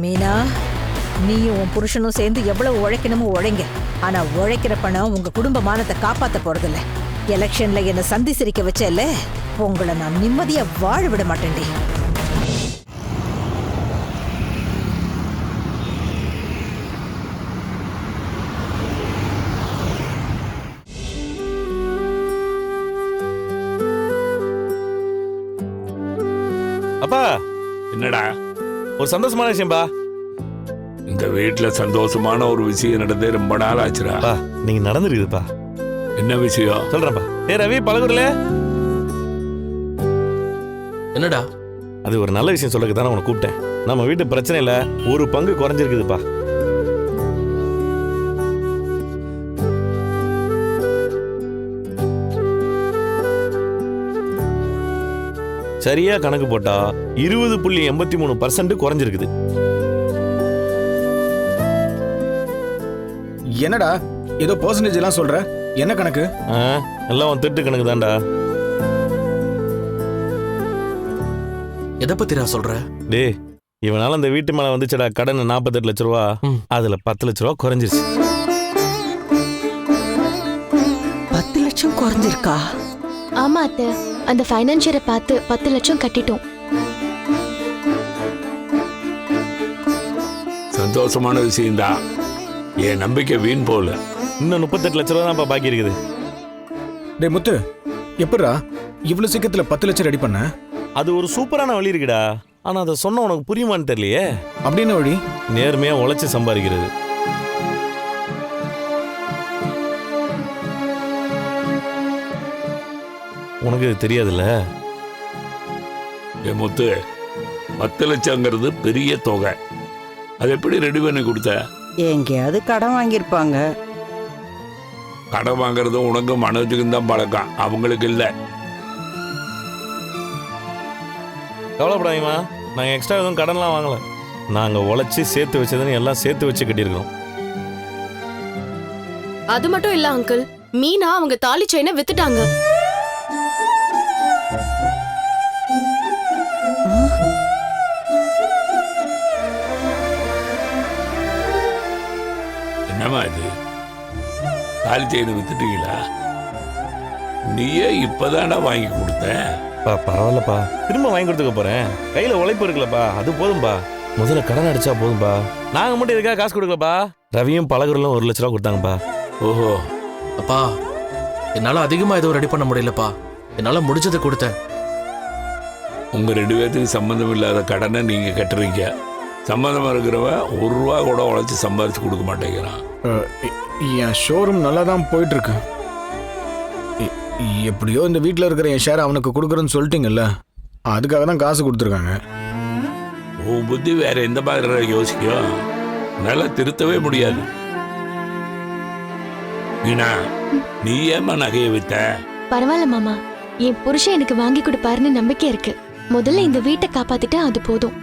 மீனா, நீயும் உன் புருஷனும் சேர்ந்து எவ்வளவு உழைக்கணுமோ உழைங்க. ஆனா உழைக்கிற பணம் உங்க குடும்ப மானத்தை காப்பாத்த போறதில்ல. எலெக்ஷன்ல என்ன சந்தி சிரிக்க வச்சேல்ல, உங்களை நான் நிம்மதியா வாழ விட மாட்டேன்டி. அப்பா, என்னடா ஒரு சந்தோஷமான விஷயம்பா. இந்த வீட்டுல சந்தோஷமான ஒரு விஷயம் நடந்தே ரொம்ப நாள் ஆச்சுடா. பா, நீங்க நடந்துருக்குதுப்பா. என்ன விஷயம் சொல்றேன்ப்பா. ரவி பழகுறல. என்னடா? அது ஒரு நல்ல விஷயம் சொல்றதுக்கு தானே உனக்கு கூப்பிட்டேன். நம்ம வீட்டு பிரச்சனையில ஒரு பங்கு குறைஞ்சிருக்குதுப்பா. சரியா கணக்கு போட்டா 20.83% குறைஞ்சிருக்குது. என்னடா ஏதோ பெர்சன்டேஜ் எல்லாம் சொல்ற? என்ன கணக்கு? எல்லாம் உன் திட்டு கணக்கு தான்டா. எதை பத்திரா சொல்ற? டே, இவனால அந்த வீட்டு மேல வந்துச்சடா கடன் 48 லட்ச ரூபா. அதுல 10 லட்ச ரூபா குறைஞ்சிருச்சு. 10 லட்சம் குறைஞ்சிருக்கா? ஆமா அத்தை, அந்த ஃபைனான்சியரை பார்த்து 10 லட்சம் கட்டிட்டோம். சந்தோஷமான விஷயம்தான். என் நம்பிக்கை வீண் போல. இன்னும் 38 லட்ச ரூபா தான் பாக்கி இருக்குது. டே முத்து, எப்படிடா இவ்வளவு சீக்கிரத்துல 10 லட்சம் ரெடி பண்ண? அது ஒரு சூப்பரான வழி இருக்குடா. ஆனா அதை சொன்ன உனக்கு புரியுமான்னு தெரியலையே. அப்படின்னு வழி? நேர்மையா உழைச்சு சம்பாதிக்கிறது. உனக்கு இது தெரியாதுல்ல? என் முத்து, 10 லட்சங்கிறது பெரிய தொகை. அது எப்படி ரெடி பண்ணி கொடுத்த? எங்கேயாவது கடன் வாங்கியிருப்பாங்க. கடன் வாங்குறது உனக்கு மனோஜுக்கும் தான் பழக்கம், அவங்களுக்கு இல்லை. கவலைப்படாதீங்கம்மா, நாங்கள் எக்ஸ்ட்ரா எதுவும் கடன்லாம் வாங்கலை. நாங்கள் உழைச்சி சேர்த்து வச்சதுன்னு எல்லாம் சேர்த்து வச்சு கட்டியிருக்கோம். அது மட்டும் இல்ல அங்கிள், மீனா அவங்க தாலி செயினை வித்துட்டாங்க. என்னம்மா இது, தாலி செயினை வித்துட்டீங்களா? நீயே இப்பதானே வாங்கி கொடுத்த. பரவாயில்லப்பா, திரும்ப வாங்கி கொடுத்துக்க போறேன். கையில உழைப்பு இருக்குல்லப்பா, அது போதும்பா. முதல்ல கடன் அடிச்சா போதும்பா. நாங்க மட்டும் இதுக்காக காசு கொடுக்கலப்பா. ரவியும் பழகுறலும் 1 லட்ச ரூபா கொடுத்தாங்கப்பா. ஓஹோ அப்பா, என்னால அதிகமா எதுவும் ரெடி பண்ண முடியலப்பா. என்னால முடிஞ்சதை கொடுத்தேன். உங்க 2 பேர்த்துக்கு சம்பந்தம் இல்லாத கடனை நீங்க கட்டுறீங்க. சம்பந்தமா இருக்கிறவன் 1 ரூபா கூட உழைச்சி சம்பாதிச்சு கொடுக்க மாட்டேங்கிறான். என் ஷோரூம் நல்லா தான் போயிட்டு இருக்கு. எப்படியோ இந்த வீட்டில் இருக்கிற என் ஷேர் அவனுக்கு கொடுக்குறேன்னு சொல்லிட்டீங்கல்ல, அதுக்காக தான் காசு கொடுத்துருக்காங்க. உன் புத்தி வேற எந்த மாதிரி யோசிக்கும்? நல்லா திருத்தவே முடியாது. மீனா, நீ ஏமா நகையை வித்த? பரவாயில்ல மாமா, என் புருஷன் எனக்கு வாங்கி கொடுப்பாருன்னு நம்பிக்கை இருக்கு. முதல்ல இந்த வீட்டை காப்பாத்திட்டு அது போதும்.